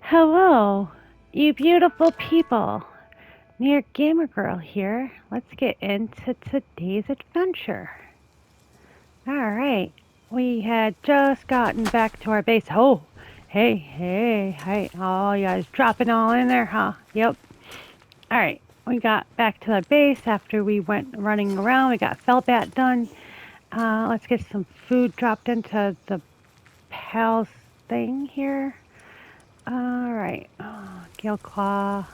Hello, you beautiful people. Near GamerGirl here. Let's get into today's adventure. Alright, we had just gotten back to our base. Oh, hey. Oh, you guys dropping all in there, huh? Yep. Alright, we got back to the base after we went running around. We got Fellbat done. Let's get some food dropped into the Pal's thing here. Alright, Gale Claw.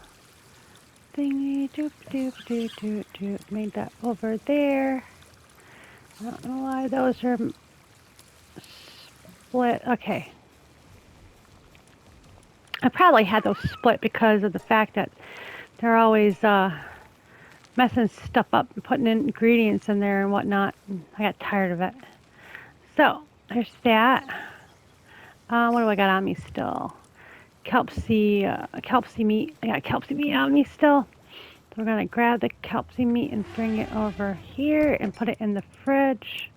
Thingy doop doop doop doop doop. Made that over there. I don't know why those are split. Okay. I probably had those split because of the fact that they're always messing stuff up and putting in ingredients in there and whatnot. I got tired of it. So there's that. What do I got on me still? Kelpsy meat. I got Kelpsy meat on me still. So we're gonna grab the Kelpsy meat and bring it over here and put it in the fridge.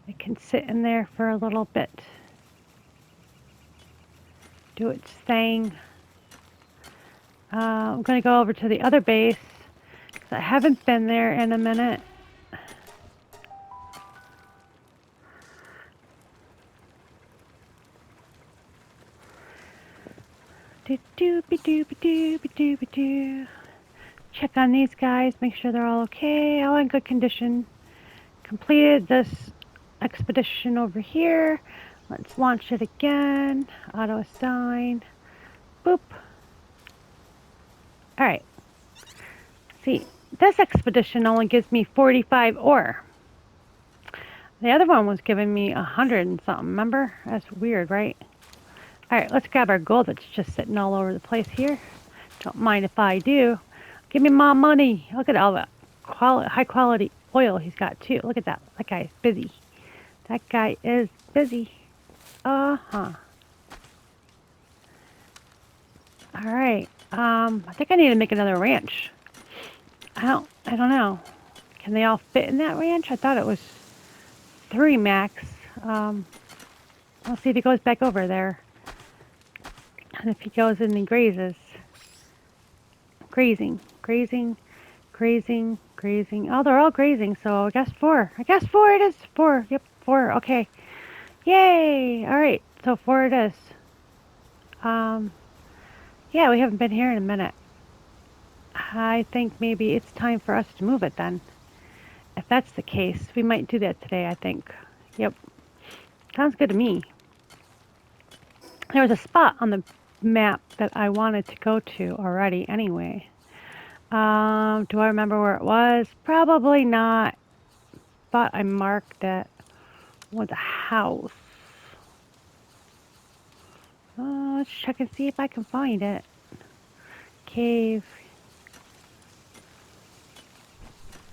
It can sit in there for a little bit. Do its thing. I'm going to go over to the other base because I haven't been there in a minute. Do-do-be-do-be-do-be-do-be-do. Check on these guys, make sure they're all okay, all in good condition. Completed this expedition over here. Let's launch it again. Auto assign. Boop. Alright. See, this expedition only gives me 45 ore. The other one was giving me 100 and something, remember? That's weird, right? Alright, let's grab our gold that's just sitting all over the place here. Don't mind if I do. Give me my money. Look at all the high quality oil he's got too. Look at that. That guy's busy. That guy is busy. Uh-huh. Alright. I think I need to make another ranch. I don't know. Can they all fit in that ranch? I thought it was 3 max. I'll see if he goes back over there. And if he goes and he grazes. Grazing. Oh, they're all grazing, so I guess 4. I guess 4 it is. 4. Yep, 4. Okay. Yay! Alright, so 4 it is. Yeah, we haven't been here in a minute. I think maybe it's time for us to move it then. If that's the case, we might do that today, I think. Yep. Sounds good to me. There was a spot on the map that I wanted to go to already anyway. Do I remember where it was? Probably not. But I marked it with a house. Let's check and see if I can find it. Cave.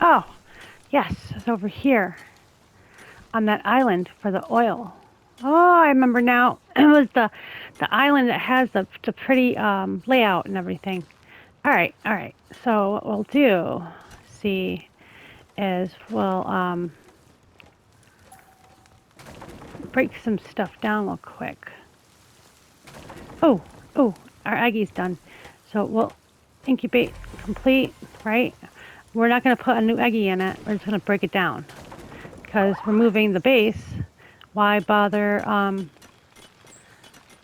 Oh, yes, it's over here on that island for the oil. Oh, I remember now. It was the island that has the pretty layout and everything. All right. So what we'll do, see, is we'll break some stuff down real quick. Oh, our Aggie's done. So we'll incubate complete, right? We're not going to put a new Aggie in it. We're just going to break it down because we're moving the base. Why bother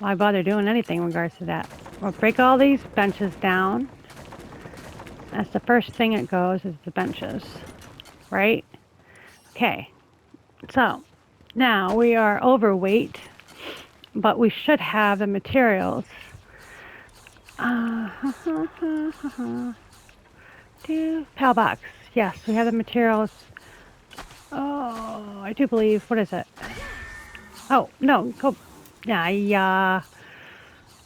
doing anything in regards to that? We'll break all these benches down. That's the first thing that goes is the benches, right? Okay, so now we are overweight, but we should have the materials. Pal box. Yes, we have the materials. Oh, I do believe. What is it? Oh, no, go. Yeah.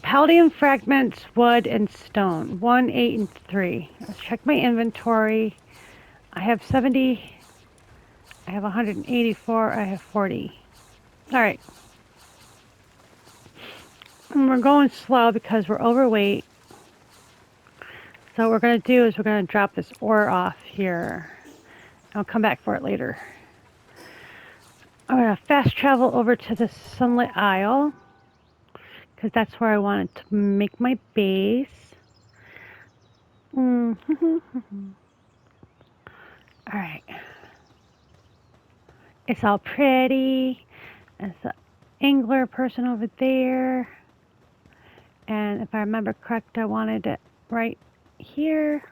Palladium fragments, wood, and stone. 1, 8, and 3. Let's check my inventory. I have 70. I have 184. I have 40. All right. And we're going slow because we're overweight. So what we're going to do is we're going to drop this ore off here. I'll come back for it later. I'm going to fast travel over to the Sunlit Isle. because that's where I wanted to make my base. All right. It's all pretty. There's an angler person over there. And if I remember correct, I wanted it right here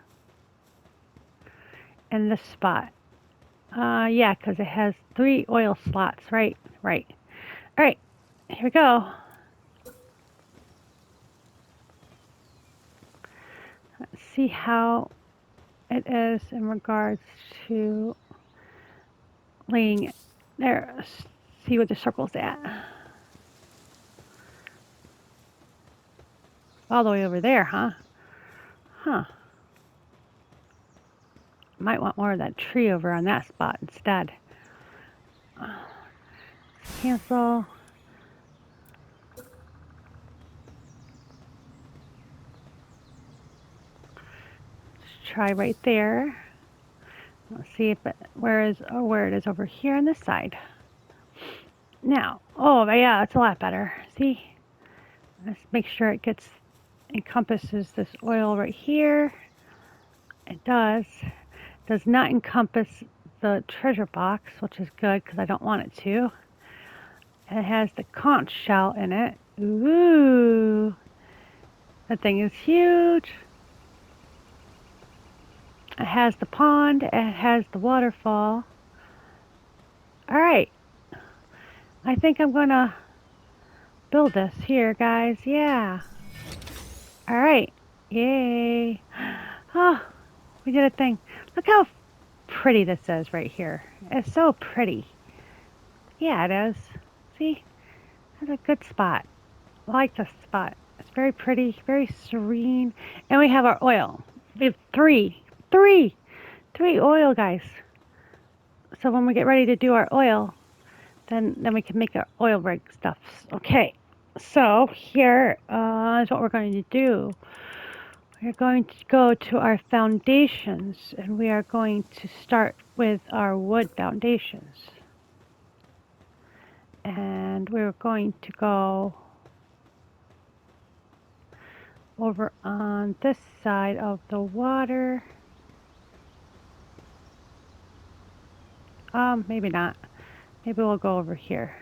in this spot. Yeah, because it has 3 oil slots. Right. All right, here we go. Let's see how it is in regards to laying it. There, see what the circle's at. All the way over there, huh? Might want more of that tree over on that spot instead. Cancel. Let's try right there. Let's see if where it is over here on this side. Now, oh yeah, it's a lot better. See? Let's make sure it encompasses this oil right here. It does. Does not encompass the treasure box, which is good because I don't want it to. And it has the conch shell in it. Ooh, that thing is huge. It has the pond. It has the waterfall. All right. I think I'm gonna build this here, guys. Yeah. All right. Yay. Oh, we did a thing. Look how pretty this is right here. It's so pretty. Yeah, it is. See? That's a good spot. I like this spot. It's very pretty, very serene. And we have our oil. We have three oil, guys. So when we get ready to do our oil, then we can make our oil rig stuff. Okay. So here is what we're going to do. We're going to go to our foundations, and we are going to start with our wood foundations. And we're going to go over on this side of the water. Maybe not. Maybe we'll go over here.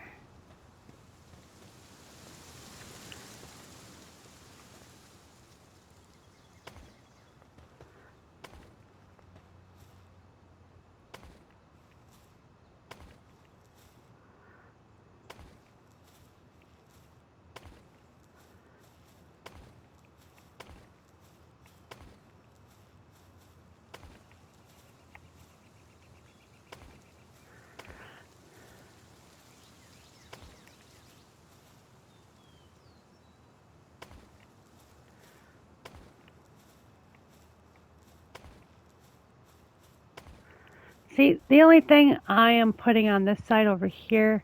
See, the only thing I am putting on this side over here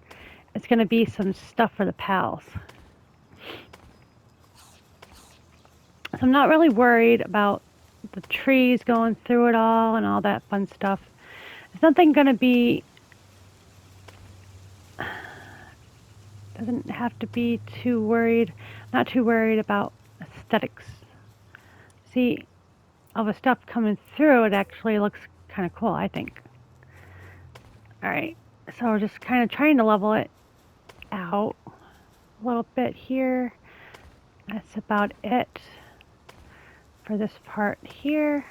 is going to be some stuff for the pals. So I'm not really worried about the trees going through it all and all that fun stuff. There's nothing going to be, doesn't have to be too worried, not too worried about aesthetics. See, all the stuff coming through, it actually looks kind of cool, I think. All right, so we're just kind of trying to level it out a little bit here. That's about it for this part here.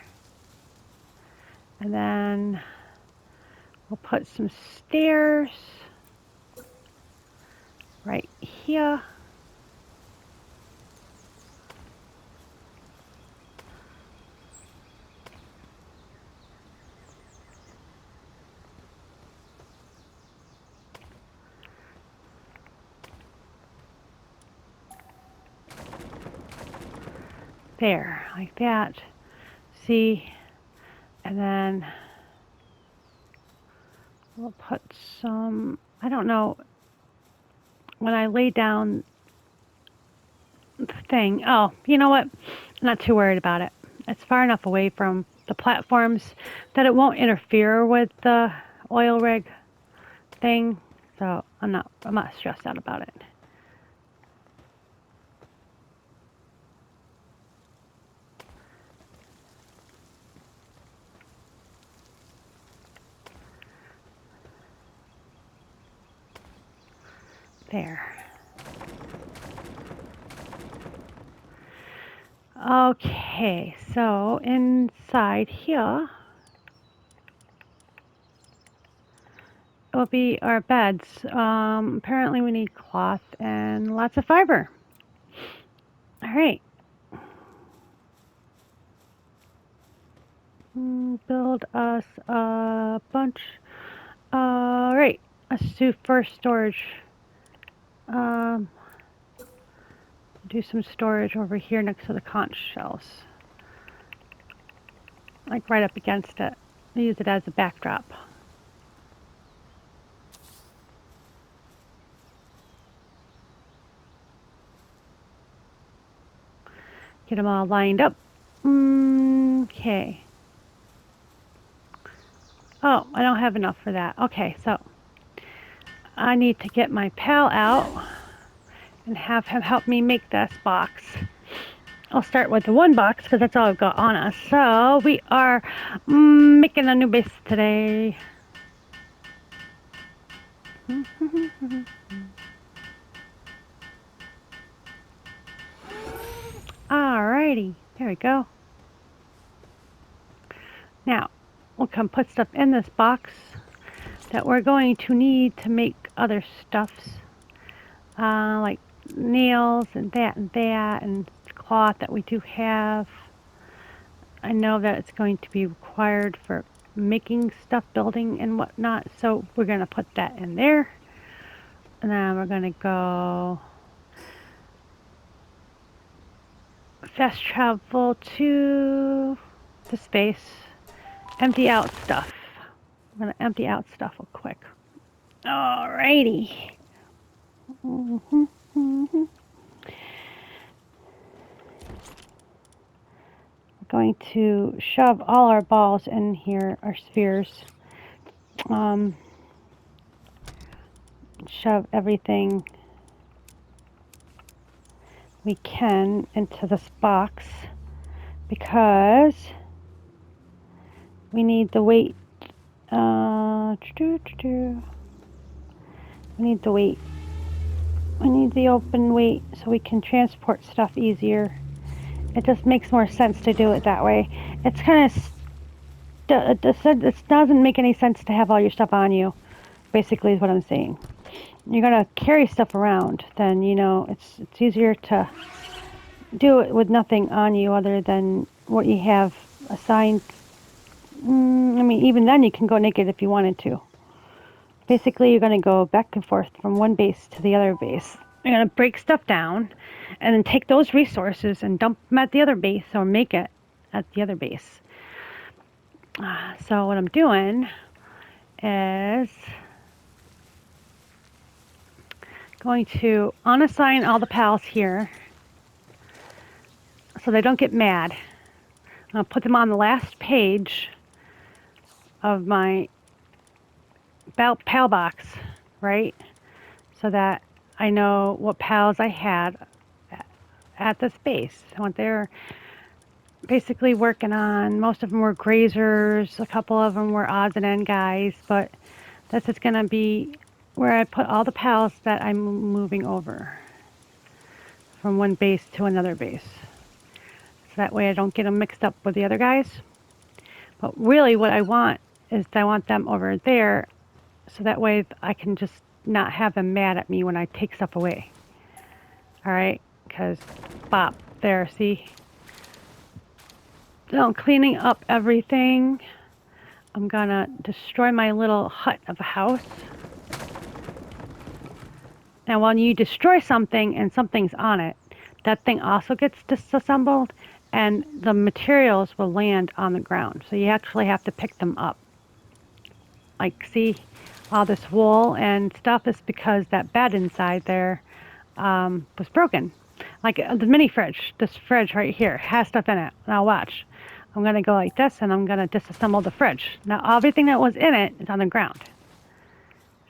And then we'll put some stairs right here. There, like that. See? And then we'll put some, I don't know, when I lay down the thing, oh, you know what? I'm not too worried about it. It's far enough away from the platforms that it won't interfere with the oil rig thing. So I'm not stressed out about it. There. Okay, so inside here will be our beds. Apparently we need cloth and lots of fiber. All right. Build us a bunch. All right. Let's do first storage. Do some storage over here next to the conch shells. Like right up against it. Use it as a backdrop. Get them all lined up. Okay. Oh, I don't have enough for that. Okay, so I need to get my pal out and have him help me make this box. I'll start with the one box because that's all I've got on us. So we are making a new base today. Alrighty, there we go. Now, we'll come put stuff in this box that we're going to need to make other stuffs. Like nails and and cloth that we do have. I know that it's going to be required for making stuff, building and whatnot, so we're going to put that in there. And then we're going to go fast travel to the space, empty out stuff. I'm going to empty out stuff real quick. Alrighty. Going to shove all our balls in here, our spheres. Shove everything we can into this box because we need the weight. We need the weight. We need the open weight so we can transport stuff easier. It just makes more sense to do it that way. It's kind of, it doesn't make any sense to have all your stuff on you, basically is what I'm saying. You're going to carry stuff around, then, you know, it's easier to do it with nothing on you other than what you have assigned. I mean, even then you can go naked if you wanted to. Basically, you're going to go back and forth from one base to the other base. You're going to break stuff down and then take those resources and dump them at the other base or make it at the other base. So what I'm doing is going to unassign all the pals here so they don't get mad. I'll put them on the last page of my pal box, right? So that I know what pals I had at this base. What they're basically working on. Most of them were grazers. A couple of them were odds and end guys. But this is going to be where I put all the pals that I'm moving over from one base to another base. So that way I don't get them mixed up with the other guys. But really what I want is I want them over there so that way I can just not have them mad at me when I take stuff away. Alright, because bop, there, see? So I'm cleaning up everything. I'm gonna destroy my little hut of a house. Now when you destroy something and something's on it, that thing also gets disassembled and the materials will land on the ground. So you actually have to pick them up. Like, see, all this wool and stuff is because that bed inside there was broken. Like the mini fridge, this fridge right here has stuff in it. Now watch. I'm going to go like this and I'm going to disassemble the fridge. Now everything that was in it is on the ground.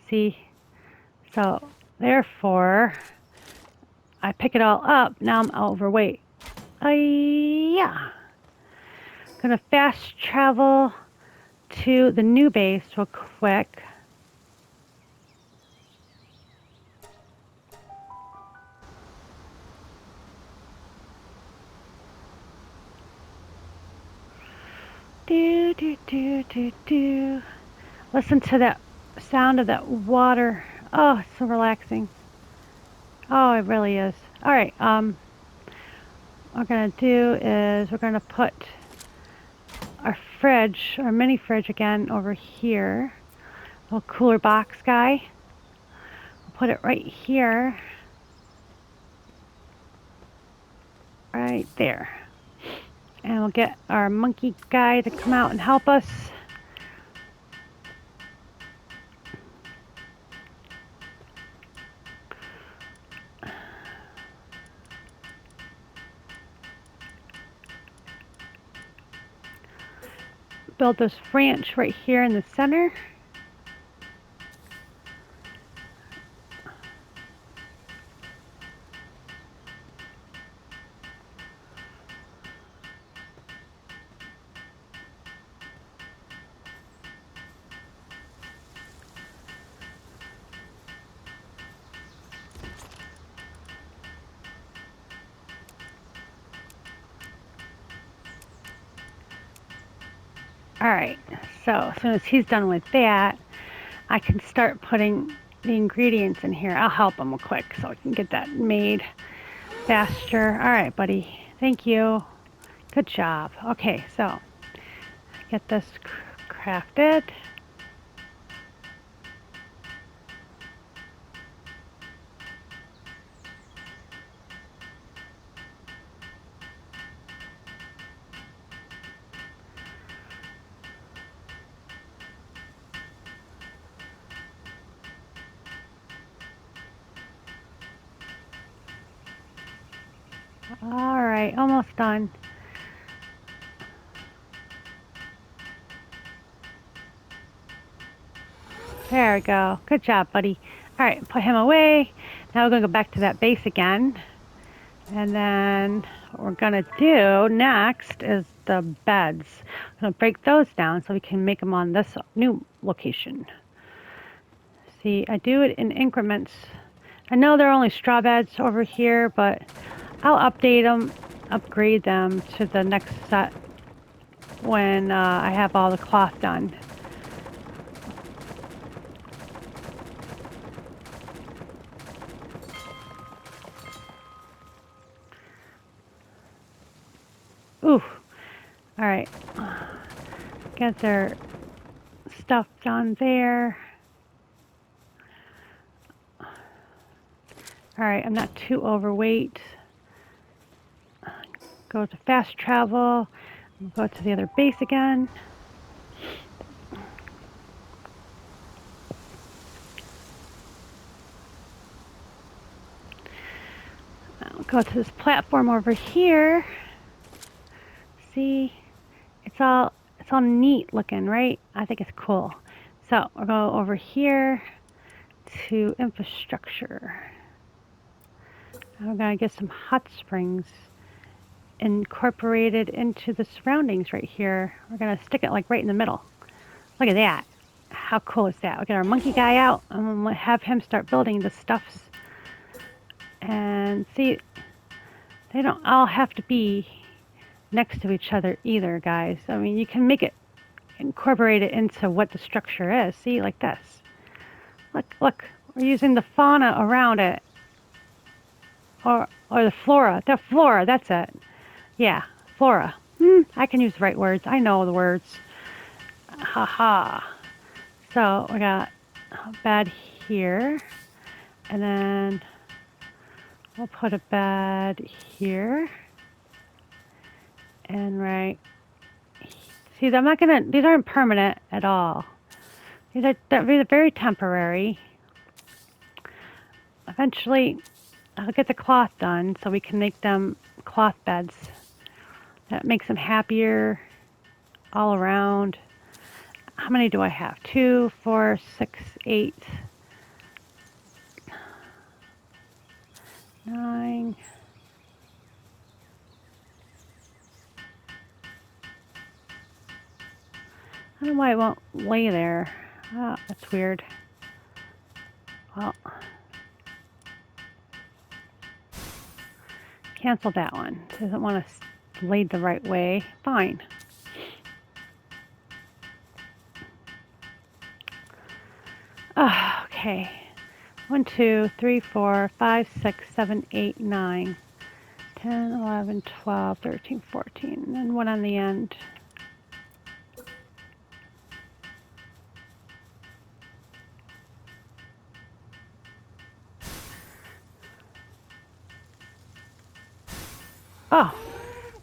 See? So therefore, I pick it all up. Now I'm overweight. Yeah. Going to fast travel to the new base real quick. Do, do, do, do, do. Listen to that sound of that water. Oh, it's so relaxing. Oh, it really is. All right. What we're gonna do is we're gonna put our fridge, our mini fridge again over here. Little cooler box guy. We'll put it right here. Right there. And we'll get our monkey guy to come out and help us. Build this branch right here in the center. Alright, so as soon as he's done with that, I can start putting the ingredients in here. I'll help him real quick so I can get that made faster. Alright, buddy. Thank you. Good job. Okay, so get this crafted. Alright, almost done. There we go. Good job, buddy. Alright, put him away. Now we're going to go back to that base again. And then what we're going to do next is the beds. I'm going to break those down so we can make them on this new location. See, I do it in increments. I know they're only straw beds over here, but I'll update them, upgrade them to the next set when I have all the cloth done. Ooh, all right. Get their stuff done there. All right, I'm not too overweight. Go to fast travel. Go to the other base again. I'll go to this platform over here. See, it's all neat looking, right? I think it's cool. So we'll go over here to infrastructure. I'm gonna get some hot springs incorporated into the surroundings right here. We're gonna stick it like right in the middle. Look at that. How cool is that? We'll get our monkey guy out and we'll have him start building the stuffs. And see, they don't all have to be next to each other either, guys. I mean, you can make it, incorporate it into what the structure is. See, like this. Look, we're using the fauna around it. Or the flora. The flora, that's it. Yeah, flora. I can use the right words. I know the words. Haha. So we got a bed here. And then we'll put a bed here. And right. See, I'm not gonna, these aren't permanent at all. These are very temporary. Eventually, I'll get the cloth done so we can make them cloth beds. That makes them happier all around. How many do I have? 2, 4, 6, 8, 9. I don't know why it won't lay there. Oh, that's weird. Well, cancel that one. Doesn't want to lay the right way. Fine. Oh, okay. 1, 2, 3, 4, 5, 6, 7, 8, 9, 10, 11, 12, 13, 14, and then one on the end. Oh,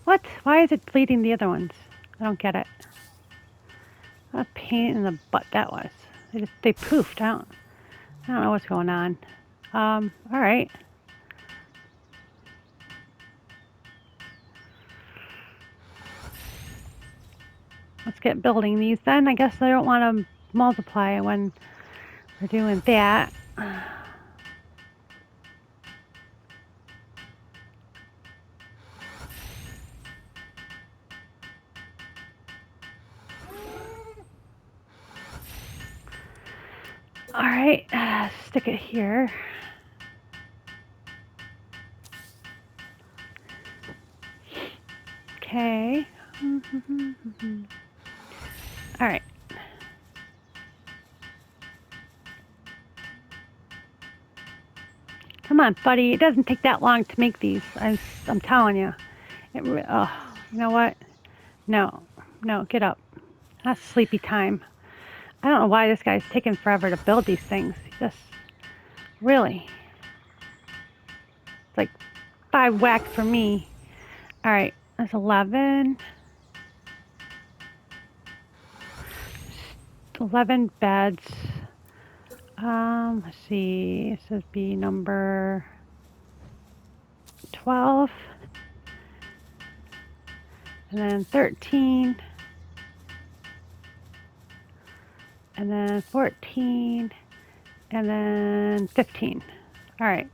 what? Why is it bleeding the other ones? I don't get it. What a pain in the butt that was. They poofed out. I don't know what's going on. All right. Let's get building these then. I guess I don't want to multiply when we're doing that. All right, stick it here. Okay. All right. Come on, buddy. It doesn't take that long to make these. I'm telling you. Oh, you know what? No, get up. That's sleepy time. I don't know why this guy's taking forever to build these things. Just really. It's like 5 whacks for me. All right, that's 11. 11 beds. Let's see. This would be number 12. And then 13. And then 14. And then 15. All right.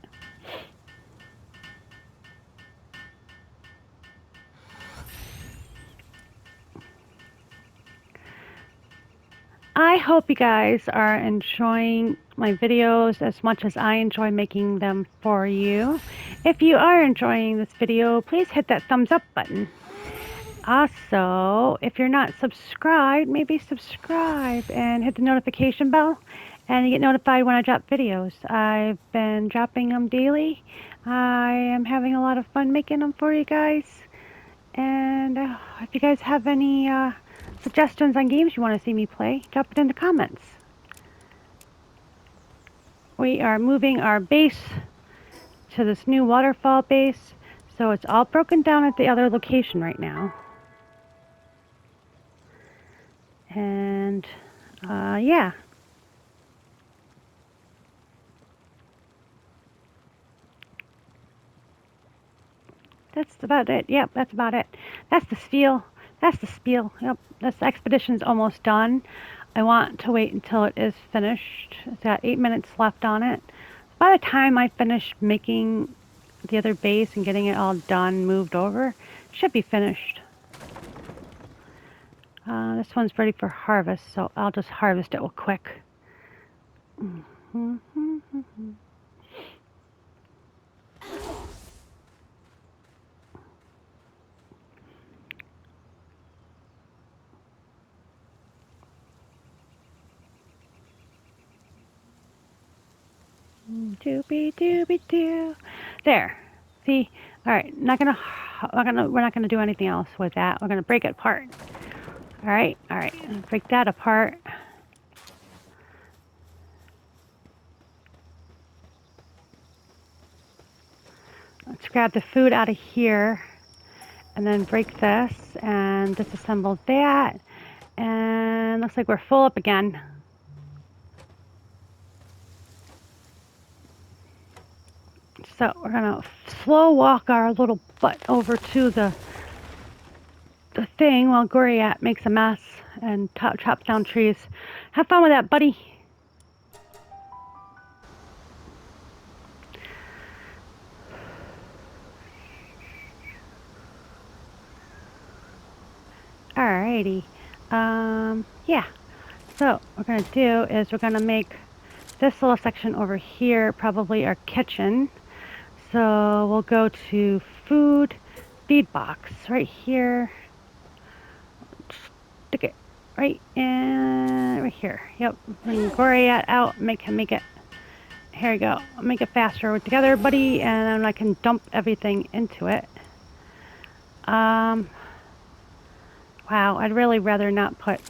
I hope you guys are enjoying my videos as much as I enjoy making them for you. If you are enjoying this video, please hit that thumbs up button. Also, if you're not subscribed, maybe subscribe and hit the notification bell and you get notified when I drop videos. I've been dropping them daily. I am having a lot of fun making them for you guys. And if you guys have any suggestions on games you want to see me play, drop it in the comments. We are moving our base to this new waterfall base, so it's all broken down at the other location right now. And yeah. That's about it. Yep, that's about it. That's the spiel. That's the spiel. Yep, this expedition's almost done. I want to wait until it is finished. It's got 8 minutes left on it. By the time I finish making the other base and getting it all done, moved over, it should be finished. This one's ready for harvest, so I'll just harvest it real quick. Doobie doobie doo. There. See? All right. We're not gonna do anything else with that. We're gonna break it apart. All right. Break that apart. Let's grab the food out of here, and then break this and disassemble that. And looks like we're full up again. So we're gonna slow walk our little butt over to the thing while Goriat makes a mess and chops down trees. Have fun with that, buddy. Alrighty. Yeah. So what we're gonna do is we're gonna make this little section over here probably our kitchen. So we'll go to food, feed box right here. Stick it right in right here. Yep. Bring Goriat out. Make it. Here we go. Make it faster together, buddy, and then I can dump everything into it. Wow, I'd really rather not put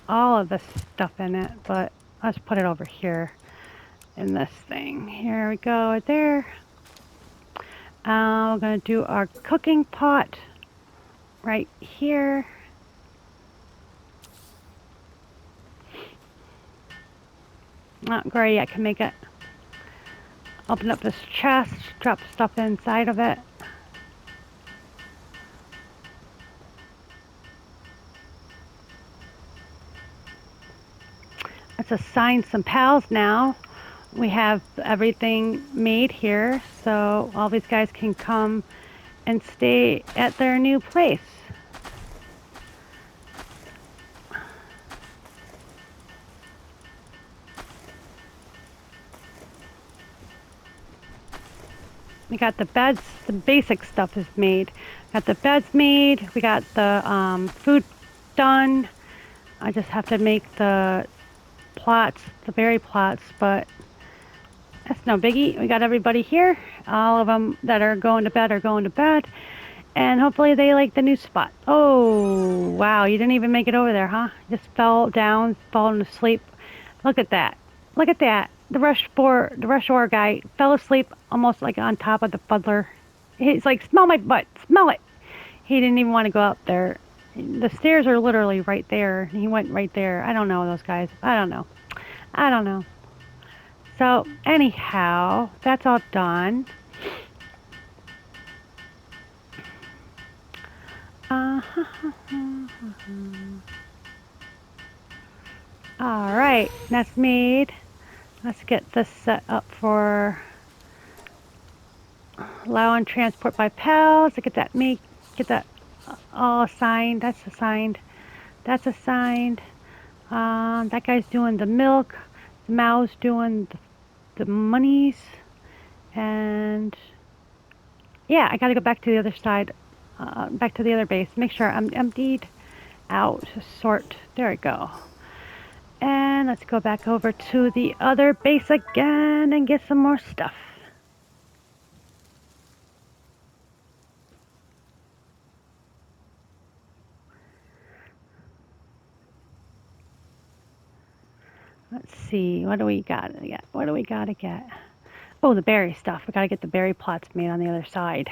all of this stuff in it, but let's put it over here in this thing. Here we go, right there. We're going to do our cooking pot right here. Not great, I can make it. Open up this chest, drop stuff inside of it. Let's assign some pals now. We have everything made here, so all these guys can come and stay at their new place. We got the beds, the basic stuff is made. Got the beds made, we got the food done. I just have to make the plots, the berry plots, but that's no biggie. We got everybody here. All of them that are going to bed are going to bed. And hopefully they like the new spot. Oh, wow, you didn't even make it over there, huh? Just fell down, fallen asleep. Look at that. Look at that. The rush hour guy fell asleep almost like on top of the fuddler. He's like, smell my butt, smell it. He didn't even want to go up there. The stairs are literally right there. He went right there. I don't know those guys. I don't know. I don't know. So anyhow, that's all done. All right, that's made. Let's get this set up for allow and transport by pals. I get that all assigned. That's assigned. That's assigned. That guy's doing the milk. The Mao's doing the monies. And yeah, I gotta go back to the other side, back to the other base. Make sure I'm emptied out. Sort. There we go. And let's go back over to the other base again and get some more stuff. Let's see, what do we got to get? What do we got to get? Oh, the berry stuff. We got to get the berry plots made on the other side.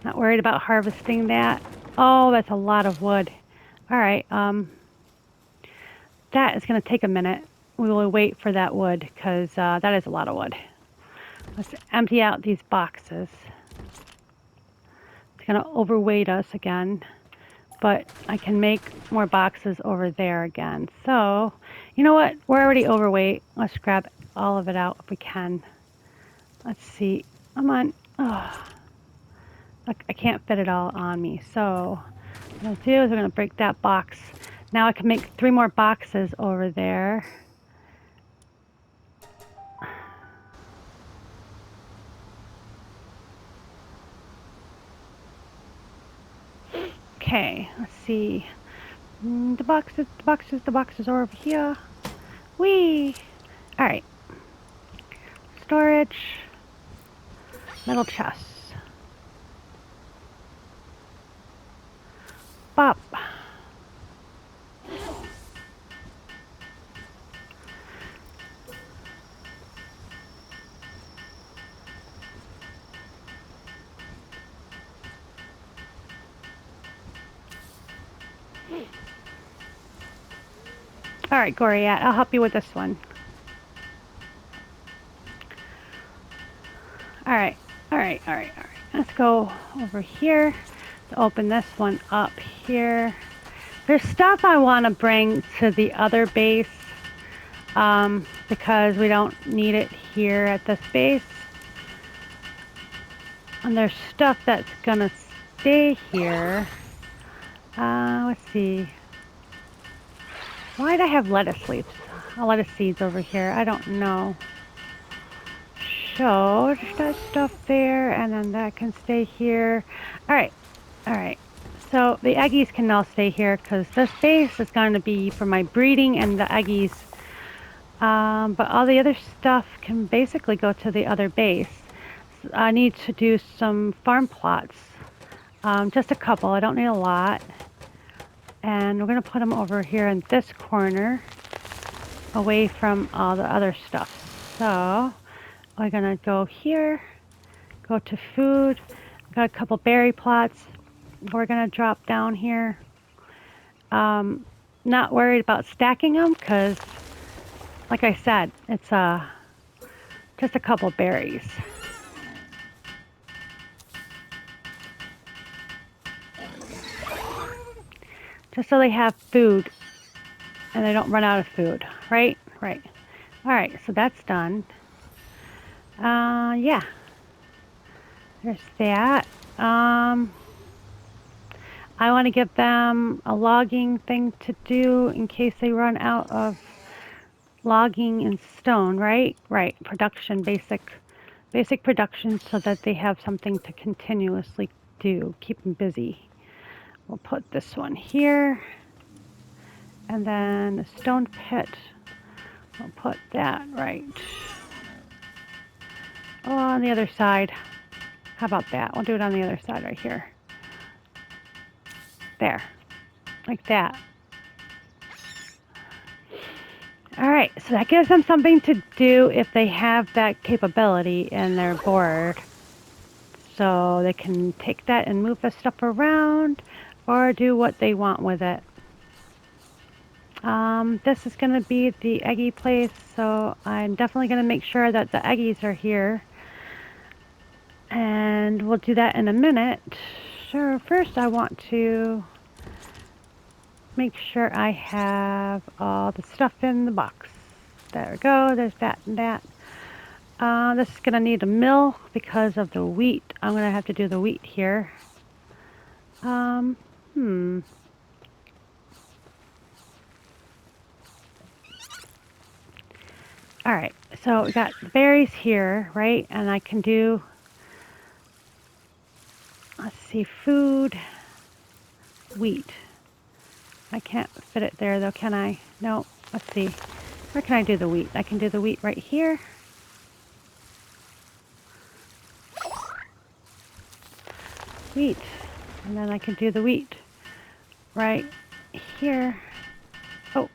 Not worried about harvesting that. Oh, that's a lot of wood. All right, that is going to take a minute. We will wait for that wood because that is a lot of wood. Let's empty out these boxes. It's going to overweight us again, but I can make more boxes over there again. So, you know what? We're already overweight. Let's grab all of it out if we can. Let's see. Come on. Oh. Look, I can't fit it all on me. So what I'll do is we're going to break that box. Now I can make 3 more boxes over there. Okay, let's see. The boxes are over here. Whee! Alright. Storage. Metal chests. Bop. All right, Goriat, I'll help you with this one. All right. Let's go over here to open this one up here. There's stuff I want to bring to the other base because we don't need it here at this base. And there's stuff that's gonna stay here. Let's see. Why did I have lettuce leaves? Lettuce seeds over here. I don't know. show that stuff there, and then that can stay here. All right, all right. So the eggies can now stay here because this base is going to be for my breeding and the eggies. But all the other stuff can basically go to the other base. I need to do some farm plots. Just a couple. I don't need a lot. And we're going to put them over here in this corner, away from all the other stuff. So we're going to go here, go to food. Got a couple berry plots. We're going to drop down here. Not worried about stacking them because, like I said, it's just a couple berries. Just so they have food and they don't run out of food, right? Right. All right, so that's done. Yeah. There's that. I want to give them a logging thing to do in case they run out of logging and stone, right? Right. Production, basic production so that they have something to continuously do. Keep them busy. We'll put this one here. And then the stone pit. We'll put that right on the other side. How about that? We'll do it on the other side right here. There. Like that. Alright, so that gives them something to do if they have that capability in their board. So they can take that and move the stuff around or do what they want with it. This is going to be the eggy place, so I'm definitely going to make sure that the eggies are here. And we'll do that in a minute. Sure, first I want to make sure I have all the stuff in the box. There we go, there's that and that. This is going to need a mill because of the wheat. I'm going to have to do the wheat here. Alright, so we got berries here, right? And I can do, let's see, food, wheat. I can't fit it there though, can I? No, let's see. Where can I do the wheat? I can do the wheat right here. Wheat. And then I can do the wheat right here. Oh.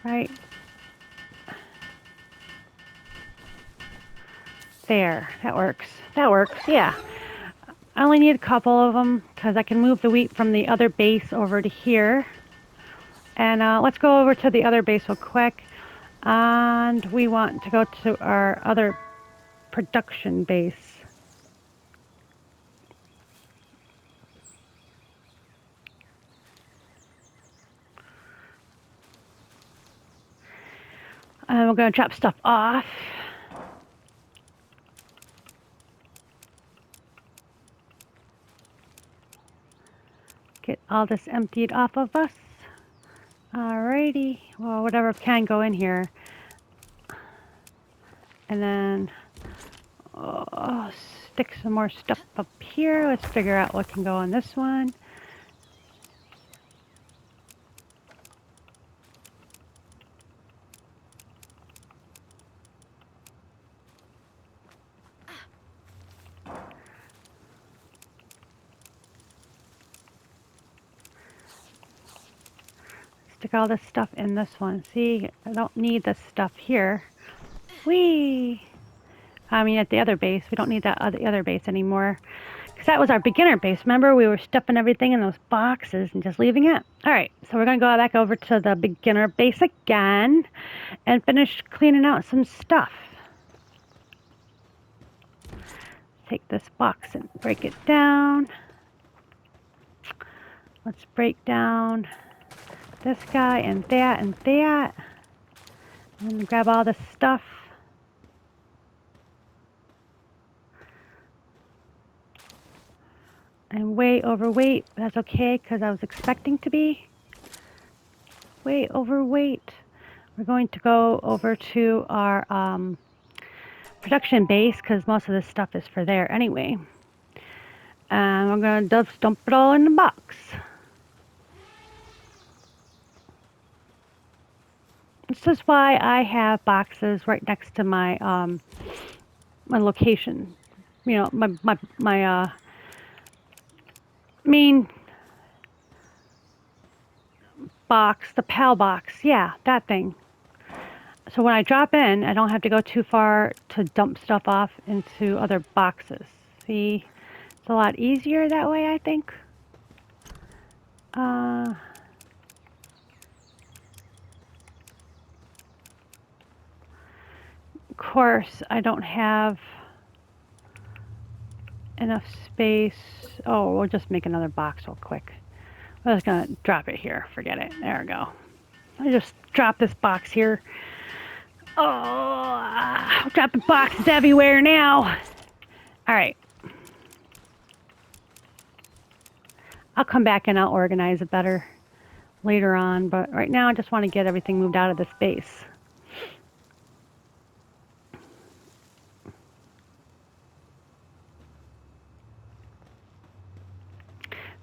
Right there. That works. That works, yeah. I only need a couple of them because I can move the wheat from the other base over to here. And let's go over to the other base real quick. And we want to go to our other production base. And we're going to drop stuff off. Get all this emptied off of us. Alrighty. Well, whatever can go in here. And then stick some more stuff up here. Let's figure out what can go on this one. Stick all this stuff in this one. See, I don't need this stuff here. Whee! I mean, at the other base. We don't need that other base anymore. Because that was our beginner base. Remember, we were stuffing everything in those boxes and just leaving it. Alright, so we're going to go back over to the beginner base again and finish cleaning out some stuff. Take this box and break it down. Let's break down this guy and that and that. And grab all this stuff. I'm way overweight. That's okay because I was expecting to be way overweight. We're going to go over to our production base because most of this stuff is for there anyway. And we're going to just dump it all in the box. This is why I have boxes right next to my my location. You know, my main box, the PAL box. Yeah, that thing. So when I drop in, I don't have to go too far to dump stuff off into other boxes. See, it's a lot easier that way, I think. Of course, I don't have enough space. Oh, we'll just make another box real quick. I'm just gonna drop it here. Forget it. There we go. I just dropped this box here. Oh, I'm dropping boxes everywhere now. All right. I'll come back and I'll organize it better later on, but right now I just want to get everything moved out of the space.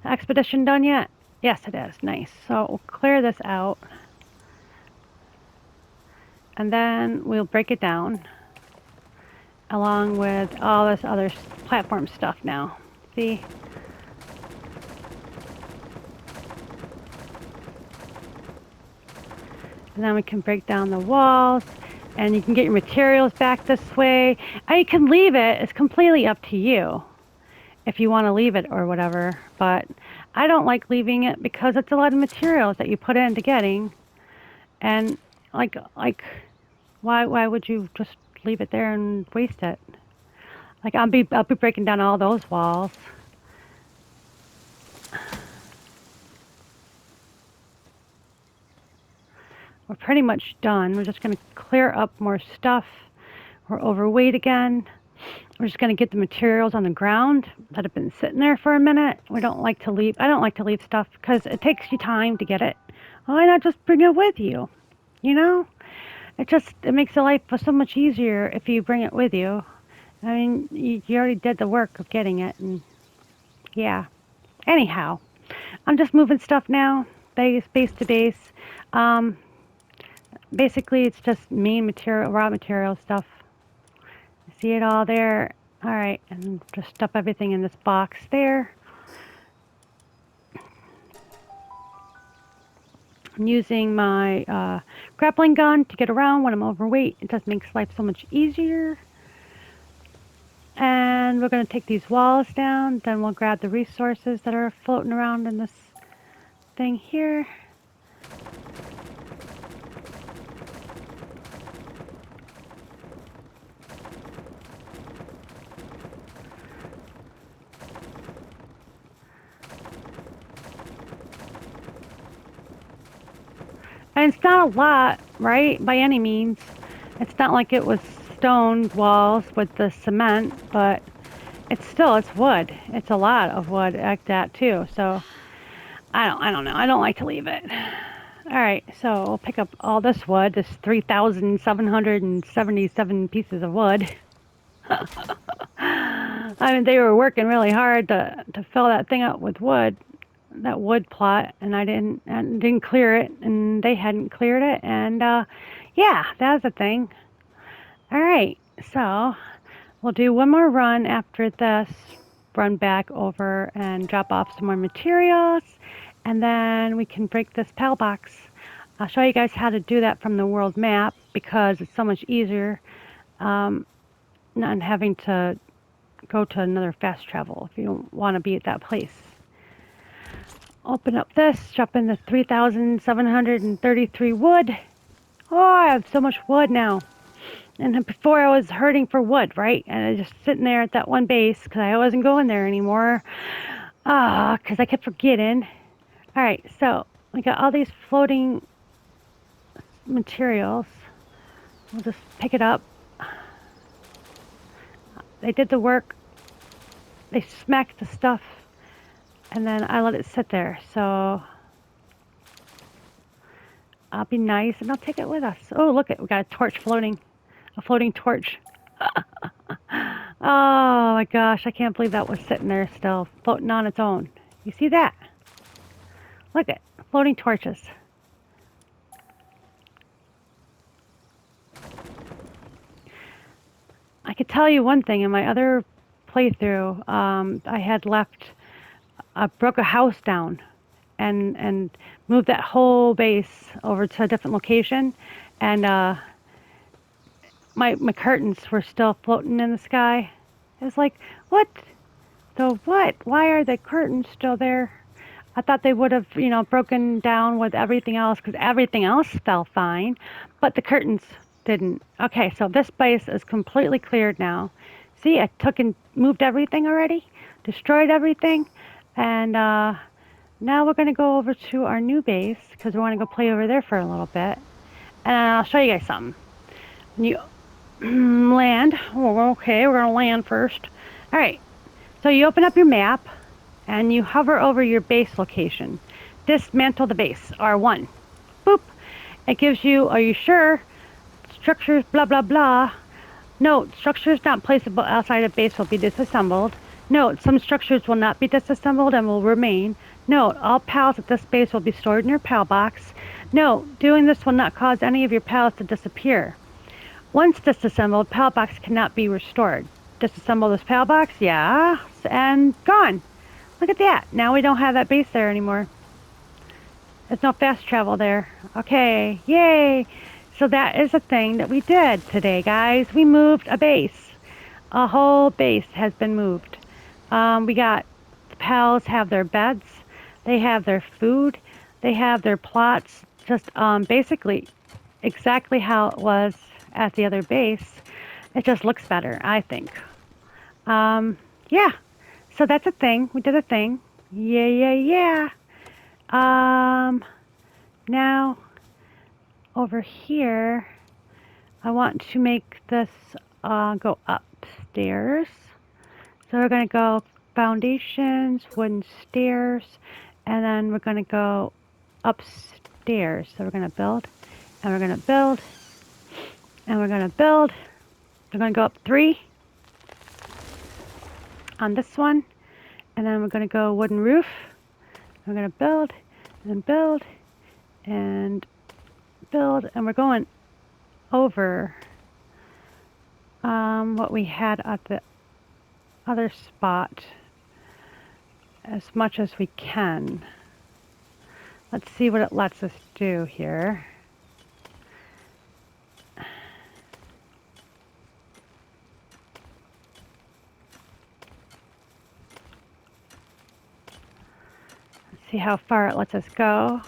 The expedition done yet? Yes, it is. Nice. So we'll clear this out. And then we'll break it down along with all this other platform stuff now. See? And then we can break down the walls, and you can get your materials back this way. And you can leave it. It's completely up to you if you want to leave it or whatever. But I don't like leaving it because it's a lot of materials that you put into getting. And like why would you just leave it there and waste it? Like I'll be breaking down all those walls. We're pretty much done. We're just going to clear up more stuff. We're overweight again. We're just going to get the materials on the ground that have been sitting there for a minute. I don't like to leave stuff because it takes you time to get it. Why not just bring it with you? You know? It makes the life so much easier if you bring it with you. I mean, you already did the work of getting it, and yeah. Anyhow, I'm just moving stuff now, base to base. Basically, it's just main material, raw material stuff. You see it all there? All right, and just stuff everything in this box there. I'm using my grappling gun to get around when I'm overweight. It just makes life so much easier. And we're going to take these walls down. Then we'll grab the resources that are floating around in this thing here. And it's not a lot, right? By any means. It's not like it was stone walls with the cement, but it's wood. It's a lot of wood like that too. So I don't know. I don't like to leave it. All right, so we'll pick up all this wood, this 3,777 pieces of wood. I mean, they were working really hard to fill that thing up with wood, that wood plot, and I didn't clear it, and they hadn't cleared it, and yeah, that's the thing. All right, so we'll do one more run after this, run back over and drop off some more materials, and then we can break this PAL box. I'll show you guys how to do that from the world map because it's so much easier not having to go to another fast travel if you don't want to be at that place. Open up this, drop in the 3,733 wood. Oh, I have so much wood now. And before I was hurting for wood, right? And I was just sitting there at that one base because I wasn't going there anymore. Because I kept forgetting. All right, so we got all these floating materials. We'll just pick it up. They did the work. They smacked the stuff. And then I let it sit there. So I'll be nice and I'll take it with us. Oh, look, we got a torch floating. A floating torch. Oh my gosh, I can't believe that was sitting there still, floating on its own. You see that? Look at floating torches. I could tell you one thing, in my other playthrough, I had broke a house down and moved that whole base over to a different location, and my curtains were still floating in the sky. It was like, what? So what? Why are the curtains still there? I thought they would have, broken down with everything else because everything else fell fine, but the curtains didn't. Okay, so this base is completely cleared now. See, I took and moved everything already, destroyed everything, and now we're going to go over to our new base because we want to go play over there for a little bit. And I'll show you guys something. When you land, oh, okay, we're going to land first. All right, so you open up your map and you hover over your base location. Dismantle the base, R1. Boop. It gives you, are you sure? Structures, blah, blah, blah. Note, structures not placeable outside of base will be disassembled. Note, some structures will not be disassembled and will remain. Note, all pals at this base will be stored in your pal box. Note, doing this will not cause any of your pals to disappear. Once disassembled, pal box cannot be restored. Disassemble this pal box, yeah, and gone. Look at that. Now we don't have that base there anymore. There's no fast travel there. Okay, yay. So that is a thing that we did today, guys. We moved a base. A whole base has been moved. We got, the pals have their beds. They have their food. They have their plots. Just basically exactly how it was at the other base. It just looks better, I think. Yeah. So that's a thing. We did a thing. Yeah, yeah, yeah. Now, over here, I want to make this go upstairs. So we're going to go foundations, wooden stairs, and then we're going to go upstairs. So we're going to build, and we're going to build, and we're going to build. We're going to go up 3 on this one, and then we're going to go wooden roof. We're going to build, and build, and build, and we're going over what we had at the other spot as much as we can. Let's see what it lets us do here. Let's see how far it lets us go.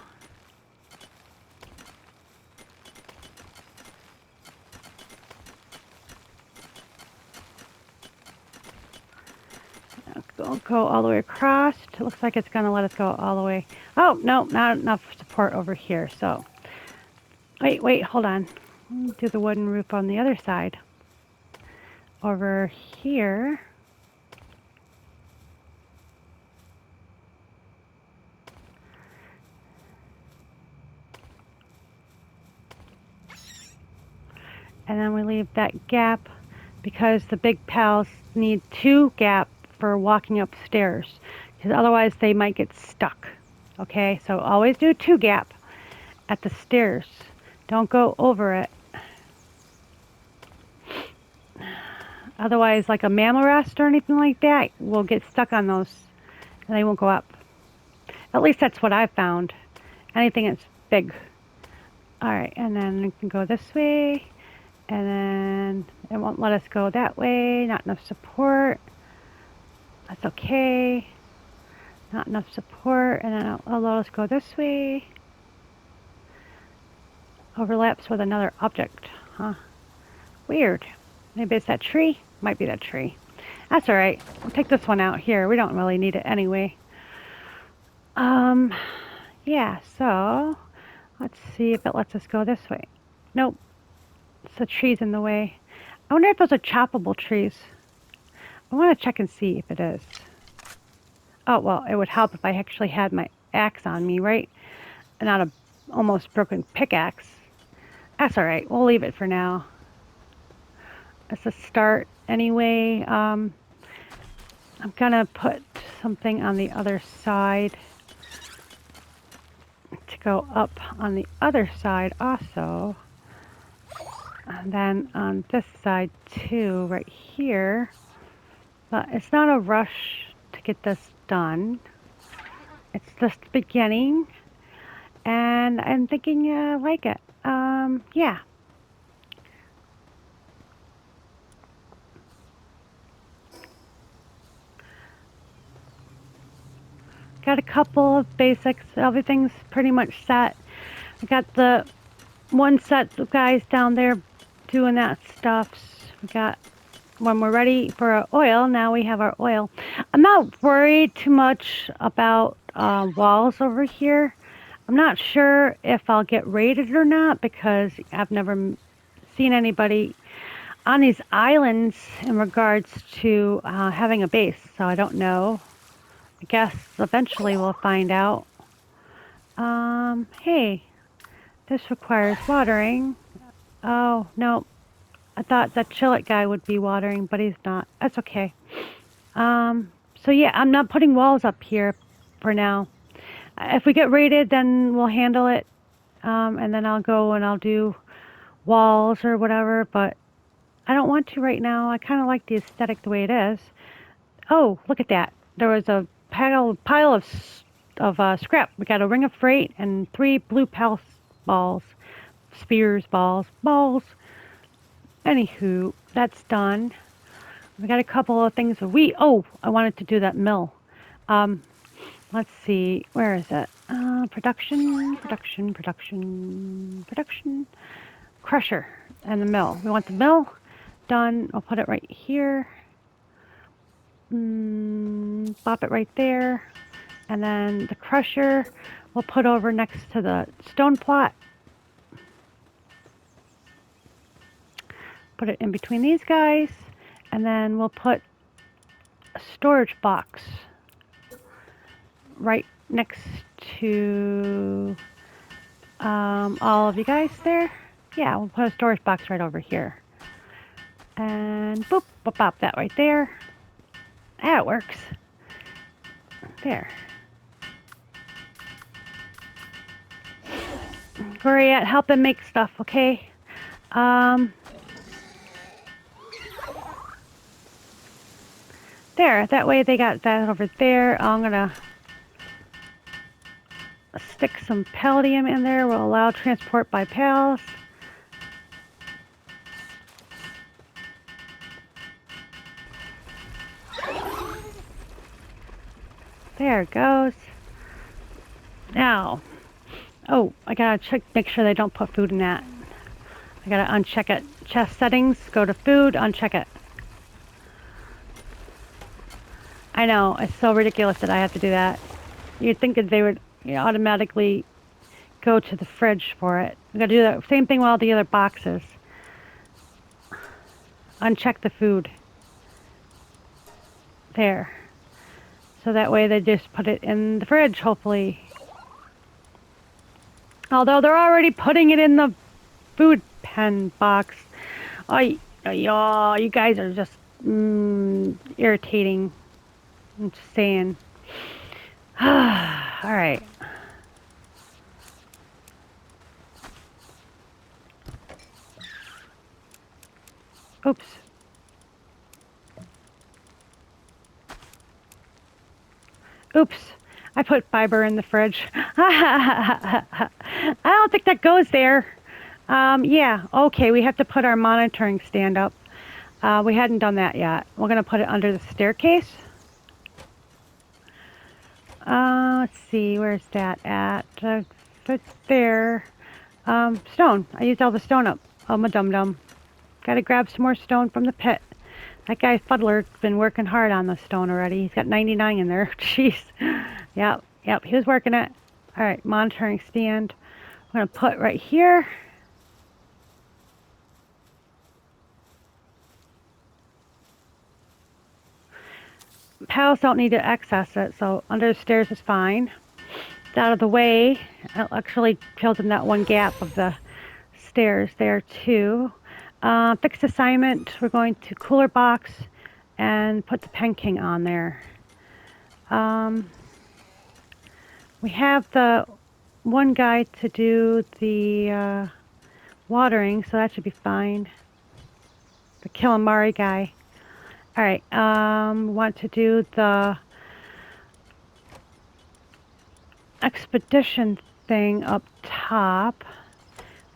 Go all the way across. It looks like it's going to let us go all the way. Oh, no, not enough support over here. So, wait, hold on. Do the wooden roof on the other side. Over here. And then we leave that gap because the big pals need 2 gap for walking upstairs, because otherwise they might get stuck. Okay, so always do 2 gap at the stairs. Don't go over it. Otherwise, like a mammal rest or anything like that, will get stuck on those and they won't go up. At least that's what I've found. Anything that's big. Alright, and then we can go this way, and then it won't let us go that way. Not enough support. That's okay. Not enough support, and then it'll let us go this way. Overlaps with another object, huh? Weird. Maybe it's that tree? Might be that tree. That's alright. We'll take this one out here. We don't really need it anyway. Yeah, so let's see if it lets us go this way. Nope. It's the trees in the way. I wonder if those are choppable trees. I want to check and see if it is. Oh, well, it would help if I actually had my axe on me, right? And not a almost broken pickaxe. That's alright. We'll leave it for now. as a start anyway. I'm gonna put something on the other side to go up on the other side also. And then on this side too, right here. But it's not a rush to get this done. It's just the beginning. And I'm thinking I like it. Yeah. Got a couple of basics. Everything's pretty much set. I got the one set of guys down there doing that stuff. We got, when we're ready for our oil, now we have our oil. I'm not worried too much about walls over here. I'm not sure if I'll get raided or not because I've never seen anybody on these islands in regards to having a base, so I don't know. I guess eventually we'll find out. Hey, this requires watering. Oh, no. I thought that Chillet guy would be watering, but he's not. That's okay. So yeah, I'm not putting walls up here for now. If we get raided, then we'll handle it. And then I'll go and I'll do walls or whatever, but I don't want to right now. I kind of like the aesthetic the way it is. Oh, look at that. There was a pile of scrap. We got a ring of freight and 3 blue pulse balls. Spears, balls. Anywho, that's done. We got a couple of things of wheat. Oh, I wanted to do that mill. Let's see. Where is it? Production. Crusher and the mill. We want the mill done. I'll put it right here. Pop it right there. And then the crusher we'll put over next to the stone plot. Put it in between these guys. And then we'll put a storage box right next to all of you guys there. Yeah, we'll put a storage box right over here. And boop, pop that right there. That works. There. Where are you at? Help them make stuff, okay? There, that way they got that over there. I'm gonna stick some palladium in there. We'll allow transport by pals. There it goes. Now, oh, I gotta check, make sure they don't put food in that. I gotta uncheck it. Chest settings, go to food, uncheck it. I know, it's so ridiculous that I have to do that. You'd think that they would automatically go to the fridge for it. I gotta do the same thing with all the other boxes. Uncheck the food. There. So that way they just put it in the fridge, hopefully. Although they're already putting it in the food pen box. Oh, you guys are just irritating. I'm just saying. Alright. Oops. Oops. I put fiber in the fridge. I don't think that goes there. Yeah, okay, we have to put our monitoring stand up. We hadn't done that yet. We're going to put it under the staircase. Let's see, where's that at? It's there. Stone. I used all the stone up. Oh, my dum-dum. Gotta grab some more stone from the pit. That guy Fuddler's been working hard on the stone already. He's got 99 in there. Jeez. Yep, he was working it. Alright, monitoring stand. I'm going to put right here. Pals don't need to access it, so under the stairs is fine. It's out of the way. It actually fills in that one gap of the stairs there too. Fixed assignment, we're going to cooler box and put the Pen King on there. We have the one guy to do the watering, so that should be fine. The Calamari guy. Alright, want to do the expedition thing up top.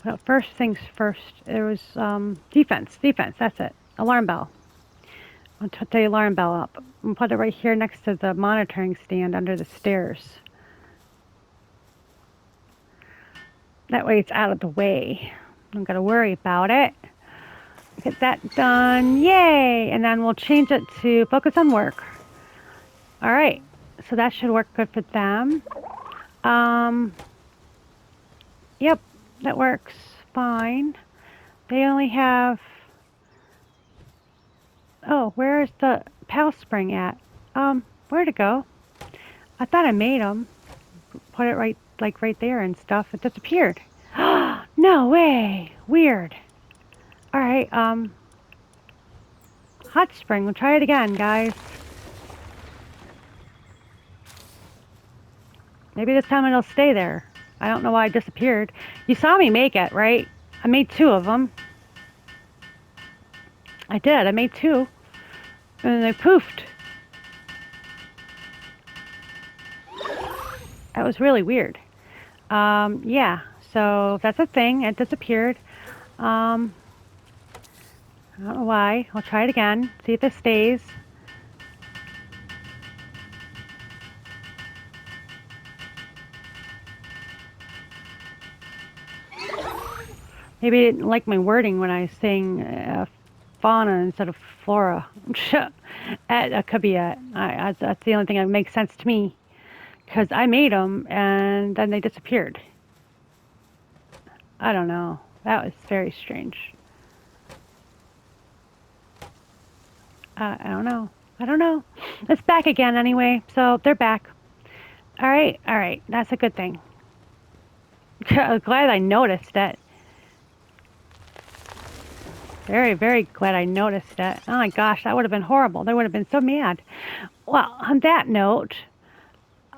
But first things first, there was defense, that's it. Alarm bell. I'll put the alarm bell up. I'll put it right here next to the monitoring stand under the stairs. That way it's out of the way. Don't gotta worry about it. Get that done, yay! And then we'll change it to focus on work. All right, so that should work good for them. Yep, that works fine. They only have, oh, where's the Pal Spring at? Where'd it go? I thought I made them. Put it right, like right there and stuff. It disappeared. No way, weird. All right, hot spring, we'll try it again, guys. Maybe this time it'll stay there. I don't know why it disappeared. You saw me make it, right? I made 2 of them. I did, I made 2. And they poofed. That was really weird. Yeah, so that's a thing, it disappeared. I don't know why. I'll try it again, see if it stays. Maybe I didn't like my wording when I was saying fauna instead of flora. That could be it. That's the only thing that makes sense to me. Because I made them and then they disappeared. I don't know. That was very strange. I don't know. I don't know. It's back again anyway, so they're back. All right. That's a good thing. I'm glad I noticed it. Very, very glad I noticed it. Oh my gosh, that would have been horrible. They would have been so mad. Well, on that note,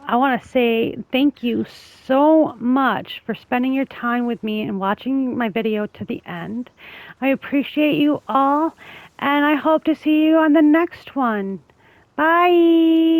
I want to say thank you so much for spending your time with me and watching my video to the end. I appreciate you all, and I hope to see you on the next one. Bye!